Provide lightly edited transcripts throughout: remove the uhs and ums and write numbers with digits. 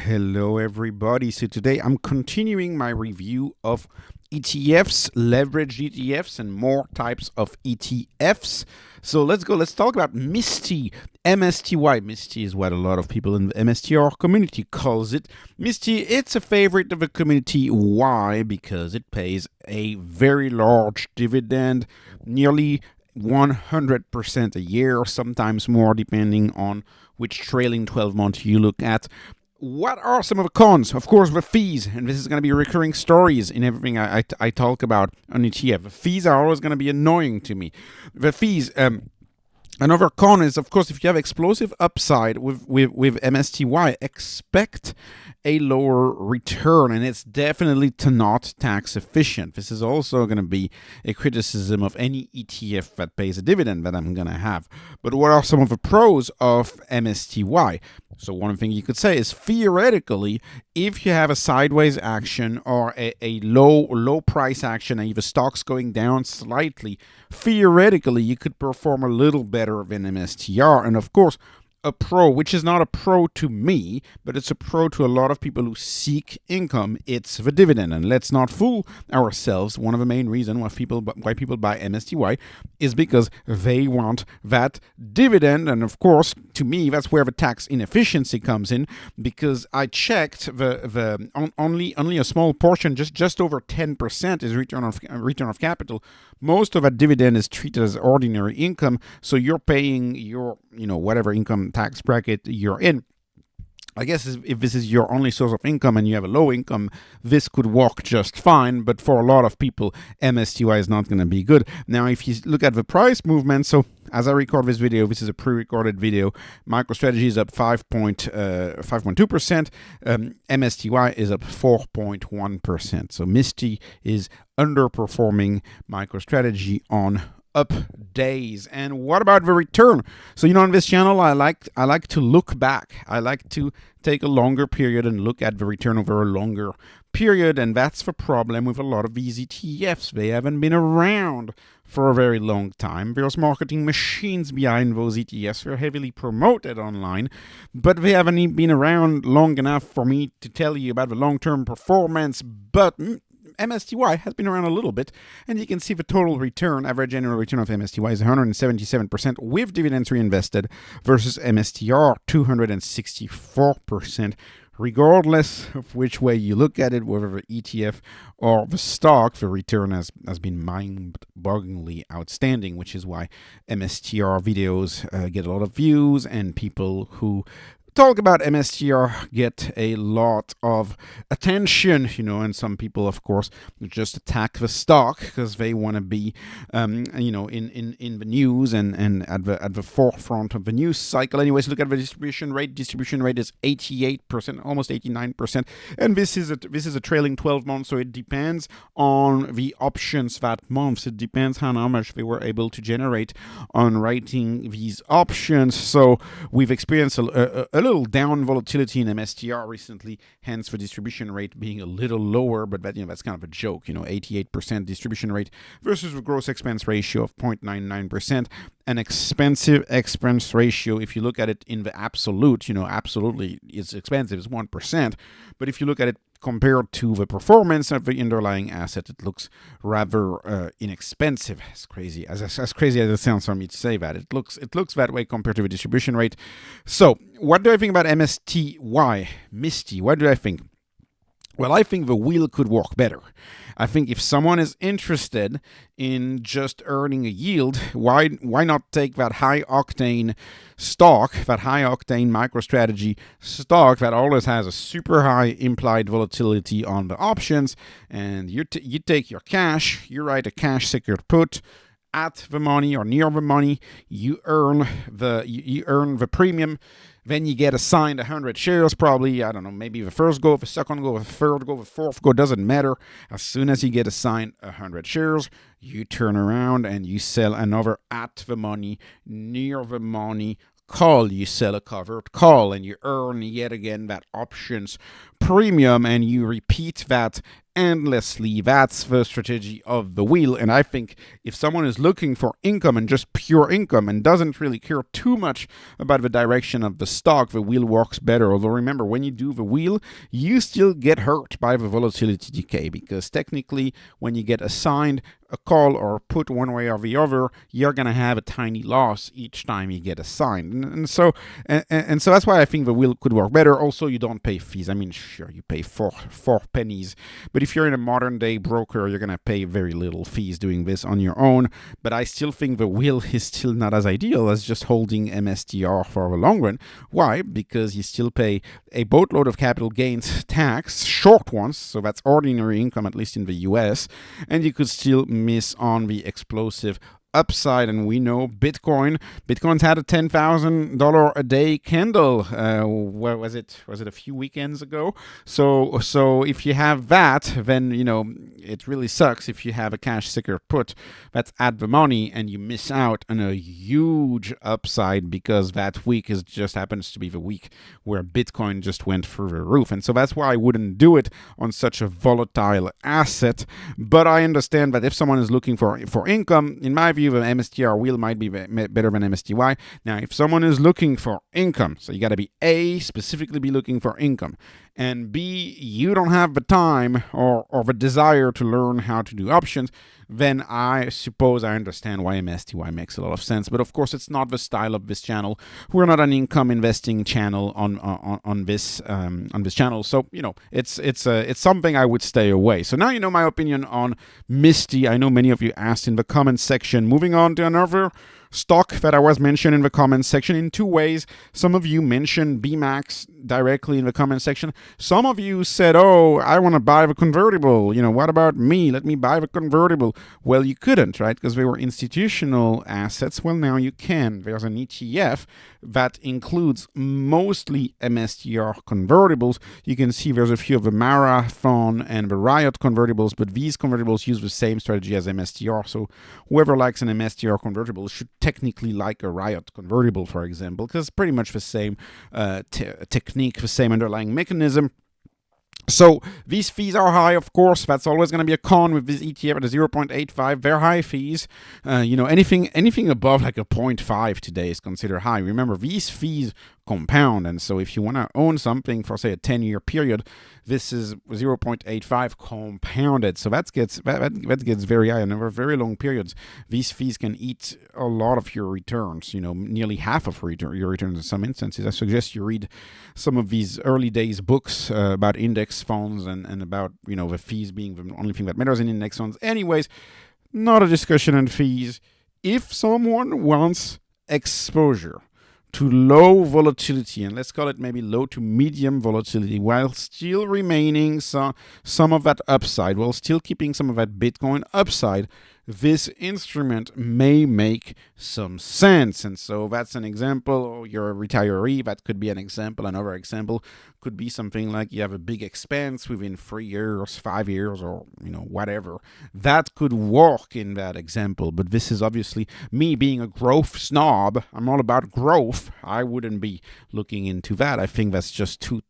Hello everybody. So today I'm continuing my review of ETFs, leveraged ETFs, and more types of ETFs. So let's talk about MSTY. MSTY. MSTY is what a lot of people in the MSTR community calls it. MSTY, it's a favorite of the community. Why? Because it pays a very large dividend, nearly 100% a year, sometimes more depending on which trailing 12 months you look at. What are some of the cons? Of course, the fees, and this is going to be recurring stories in everything I talk about on ETF. The fees are always going to be annoying to me. The fees, another con is, of course, if you have explosive upside with MSTY, expect a lower return, and it's definitely not tax efficient. This is also going to be a criticism of any ETF that pays a dividend that I'm going to have. But what are some of the pros of MSTY? So one thing you could say is, theoretically, if you have a sideways action or a low price action and if the stock's going down slightly, theoretically you could perform a little better than MSTR. And of course, a pro, which is not a pro to me, but it's a pro to a lot of people who seek income, it's the dividend. And let's not fool ourselves. One of the main reasons why people buy MSTY is because they want that dividend. And of course, to me, that's where the tax inefficiency comes in, because I checked only a small portion, just over 10% is return of capital. Most of that dividend is treated as ordinary income, so you're paying your whatever income tax bracket you're in. I guess if this is your only source of income and you have a low income, this could work just fine. But for a lot of people, MSTY is not going to be good. Now, if you look at the price movement, so as I record this video, this is a pre-recorded video, Microstrategy is up 5.2%. MSTY is up 4.1%. So MSTY is underperforming Microstrategy on up days. And what about the return? So on this channel, I like to look back. I like to take a longer period and look at the return over a longer period, and that's the problem with a lot of these ETFs. They haven't been around for a very long time. There's marketing machines behind those ETFs. They're heavily promoted online, but they haven't been around long enough for me to tell you about the long-term performance. But MSTY has been around a little bit, and you can see the total return, average annual return of MSTY is 177% with dividends reinvested versus MSTR 264%. Regardless of which way you look at it, whether the ETF or the stock, the return has been mind-bogglingly outstanding, which is why MSTR videos get a lot of views, and people who talk about MSTR get a lot of attention, and some people, of course, just attack the stock because they want to be, in the news and at the forefront of the news cycle. Anyways, look at the distribution rate. Distribution rate is 88%, almost 89%, and this is a trailing 12 months, so it depends on the options that month. It depends on how much they were able to generate on writing these options. So we've experienced a little down volatility in MSTR recently, hence the distribution rate being a little lower, but that's kind of a joke, 88% distribution rate versus the gross expense ratio of 0.99%. An expensive expense ratio, if you look at it in the absolute, absolutely it's expensive, it's 1%, but if you look at it compared to the performance of the underlying asset, it looks rather inexpensive. As crazy as it sounds for me to say that, it looks that way compared to the distribution rate. So what do I think about MSTY? MSTY, what do I think? Well, I think the wheel could work better. I think if someone is interested in just earning a yield, why not take that high-octane stock, that high-octane MicroStrategy stock that always has a super high implied volatility on the options, and you take your cash, you write a cash secured put at the money or near the money, you earn the premium. Then you get assigned 100 shares, probably, I don't know, maybe the first go, the second go, the third go, the fourth go, doesn't matter. As soon as you get assigned 100 shares, you turn around and you sell another at the money, near the money call. You sell a covered call and you earn yet again that options premium, and you repeat that endlessly. That's the strategy of the wheel. And I think if someone is looking for income and just pure income and doesn't really care too much about the direction of the stock, the wheel works better. Although remember, when you do the wheel, you still get hurt by the volatility decay, because technically when you get assigned a call or put one way or the other, you're going to have a tiny loss each time you get assigned. And so that's why I think the wheel could work better. Also, you don't pay fees. I mean, sure, you pay four pennies, but if you're in a modern day broker, you're going to pay very little fees doing this on your own. But I still think the wheel is still not as ideal as just holding MSTR for the long run. Why? Because you still pay a boatload of capital gains tax, short ones, so that's ordinary income, at least in the US, and you could still miss on the explosive upside. And we know Bitcoin's had a $10,000 a day candle. Where was it a few weekends ago? So if you have that, then it really sucks if you have a cash secured put that's at the money and you miss out on a huge upside, because that week just happens to be the week where Bitcoin just went through the roof. And so that's why I wouldn't do it on such a volatile asset. But I understand that if someone is looking for income, in my view, the MSTR wheel might be better than MSTY. Now, if someone is looking for income, so you got to be specifically be looking for income, and B, you don't have the time or the desire to learn how to do options, then I suppose I understand why MSTY makes a lot of sense. But of course, it's not the style of this channel. We're not an income investing channel on this channel, so it's something I would stay away. So now you know my opinion on MSTY. I know many of you asked in the comments section. Moving on to another stock that I was mentioned in the comments section in two ways. Some of you mentioned BMAX directly in the comments section. Some of you said, oh, I want to buy the convertible. What about me? Let me buy the convertible. Well, you couldn't, right? Because they were institutional assets. Well, now you can. There's an ETF that includes mostly MSTR convertibles. You can see there's a few of the Marathon and the Riot convertibles, but these convertibles use the same strategy as MSTR. So whoever likes an MSTR convertible should technically like a Riot convertible, for example, because it's pretty much the same technique, the same underlying mechanism. So these fees are high, of course. That's always going to be a con with this ETF at a 0.85. They're high fees. Anything above like a 0.5 today is considered high. Remember, these fees compound, and so if you want to own something for say a 10-year period, this is 0.85 compounded. So that gets very high, and over very long periods, these fees can eat a lot of your returns. Nearly half of your returns in some instances. I suggest you read some of these early days books about index funds and about the fees being the only thing that matters in index funds. Anyways, not a discussion on fees. If someone wants exposure to low volatility, and let's call it maybe low to medium volatility, while still remaining some of that upside, while still keeping some of that Bitcoin upside, this instrument may make some sense. And so that's an example. Or you're a retiree, that could be an example. Another example could be something like you have a big expense within 3 years, 5 years, or whatever. That could work in that example. But this is obviously me being a growth snob. I'm all about growth. I wouldn't be looking into that. I think that's just too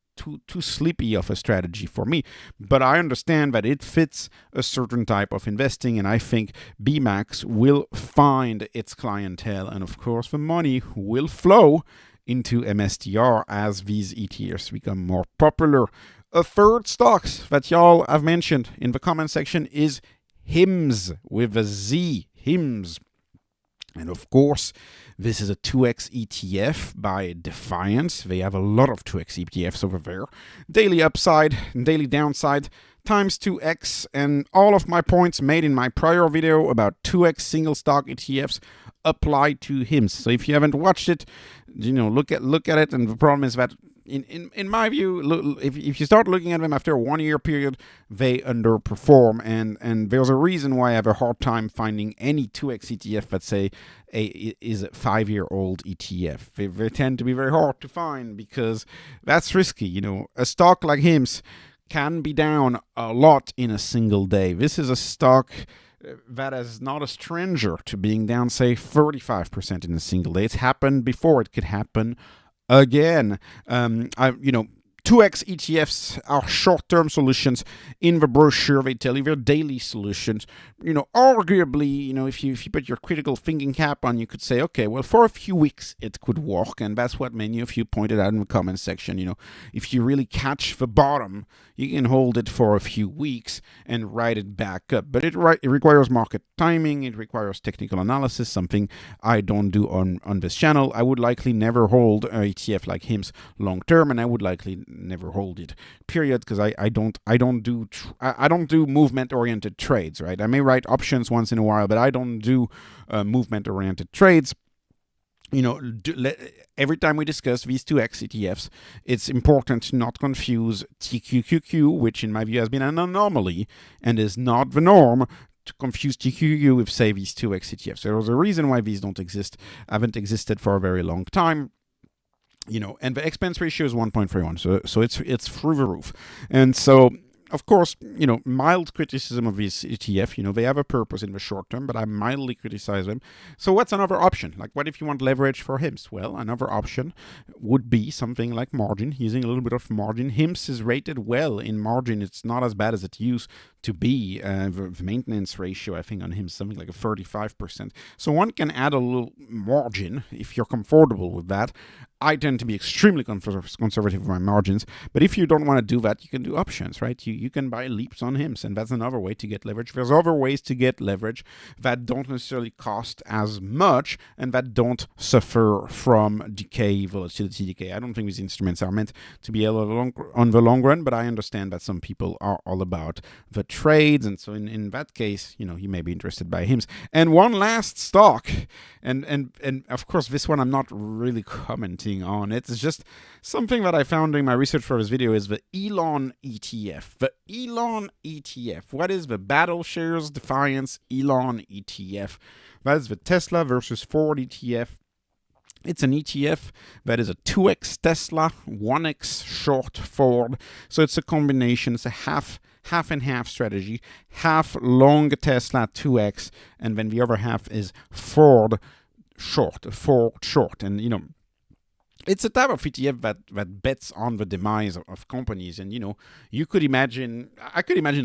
sleepy of a strategy for me. But I understand that it fits a certain type of investing, and I think BMAX will find its clientele, and of course the money will flow into MSTR as these ETFs become more popular. A third stock that y'all have mentioned in the comment section is Himz, with a Z, Himz. And of course, this is a 2x ETF by Defiance. They have a lot of 2x ETFs over there. Daily upside and daily downside times 2x. And all of my points made in my prior video about 2x single stock ETFs apply to Himz. So if you haven't watched it, look at it. And the problem is that in my view, if you start looking at them after a 1 year period, they underperform, and there's a reason why I have a hard time finding any 2x ETF that say is a 5-year-old ETF. They tend to be very hard to find because that's risky. A stock like Himz can be down a lot in a single day. This is a stock that is not a stranger to being down, say, 35% in a single day. It's happened before. It could happen again. 2x ETFs are short-term solutions. In the brochure, they tell you they're daily solutions. Arguably, if you put your critical thinking cap on, you could say, okay, well, for a few weeks it could work, and that's what many of you pointed out in the comment section. If you really catch the bottom, you can hold it for a few weeks and ride it back up. But it requires market timing. It requires technical analysis, something I don't do on this channel. I would likely never hold an ETF like Himz long term, and I would likely never hold it, period, because I don't do movement oriented trades, right? I may write options once in a while, but I don't do movement oriented trades. Every time we discuss these 2x ETFs, it's important to not confuse TQQQ, which in my view has been an anomaly and is not the norm, to confuse TQQQ with, say, these 2x ETFs. There's a reason why these haven't existed for a very long time. And the expense ratio is 1.31, so it's through the roof. And so, of course, mild criticism of these ETF. They have a purpose in the short term, but I mildly criticize them. So what's another option? Like, what if you want leverage for Himz? Well, another option would be something like margin, using a little bit of margin. Himz is rated well in margin. It's not as bad as it used to be. The maintenance ratio, I think, on Himz is something like a 35%. So one can add a little margin if you're comfortable with that. I tend to be extremely conservative with my margins, but if you don't want to do that, you can do options, right? You can buy leaps on Himz, and that's another way to get leverage. There's other ways to get leverage that don't necessarily cost as much and that don't suffer from volatility decay. I don't think these instruments are meant to be on the long run, but I understand that some people are all about the trades, and so in that case, you may be interested by Himz. And one last stock, and of course, this one I'm not really commenting on. It's just something that I found during my research for this video is the ELON ETF. The ELON ETF. What is the BattleShares Defiance ELON ETF? That is the Tesla versus Ford ETF. It's an ETF that is a 2x Tesla, 1x short Ford. So it's a combination. It's a half and half strategy. Half long Tesla 2x, and then the other half is Ford short. And it's a type of ETF that bets on the demise of companies, and I could imagine a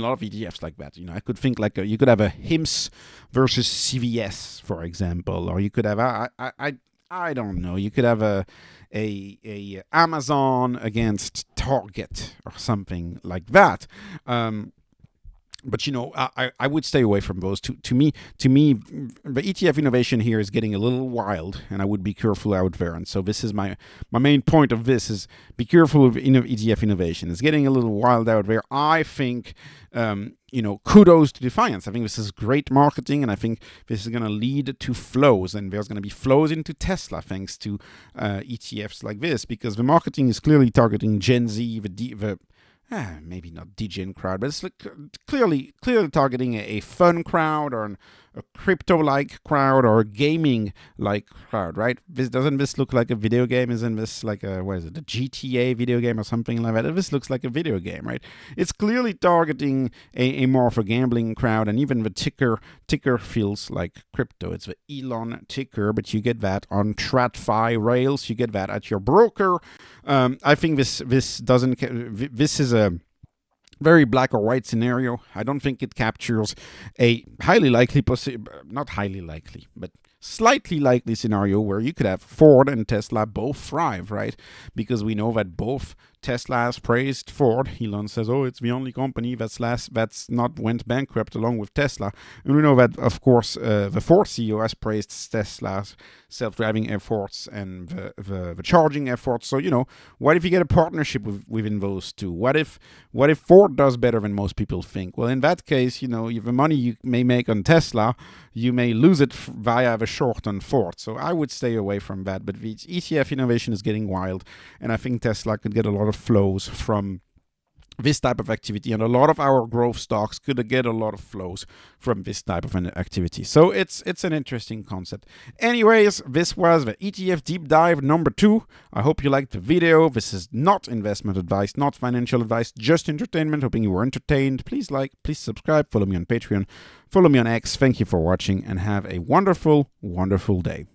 lot of ETFs like that. I could think like you could have a Himz versus CVS, for example, or you could have I don't know, you could have a Amazon against Target or something like that. But I would stay away from those. To me, the ETF innovation here is getting a little wild, and I would be careful out there. And so this is my main point of this: is be careful of ETF innovation. It's getting a little wild out there. I think, kudos to Defiance. I think this is great marketing, and I think this is going to lead to flows, and there's going to be flows into Tesla thanks to ETFs like this, because the marketing is clearly targeting Gen Z, maybe not degen crowd, but it's like clearly targeting a fun crowd, or a crypto-like crowd, or a gaming-like crowd, right? Doesn't this look like a video game? Isn't this like a GTA video game or something like that? This looks like a video game, right? It's clearly targeting a more of a gambling crowd, and even the ticker feels like crypto. It's the ELON ticker, but you get that on TradFi rails. You get that at your broker. I think this is a very black or white scenario. I don't think it captures a not highly likely, but slightly likely scenario where you could have Ford and Tesla both thrive, right? Because we know that both Tesla has praised Ford. Elon says, it's the only company that's not went bankrupt along with Tesla. And we know that, of course, the Ford CEO has praised Tesla's self-driving efforts and the charging efforts. So, what if you get a partnership within those two? What if Ford does better than most people think? Well, in that case, the money you may make on Tesla, you may lose it via the short on Ford. So I would stay away from that. But the ETF innovation is getting wild, and I think Tesla could get a lot of flows from this type of activity, and a lot of our growth stocks could get a lot of flows from this type of an activity. So it's an interesting concept. Anyways, this was the ETF deep dive number 2. I hope you liked the video. This is not investment advice, not financial advice, just entertainment. Hoping you were entertained. Please subscribe, follow me on Patreon, follow me on X. Thank you for watching, and have a wonderful, wonderful day.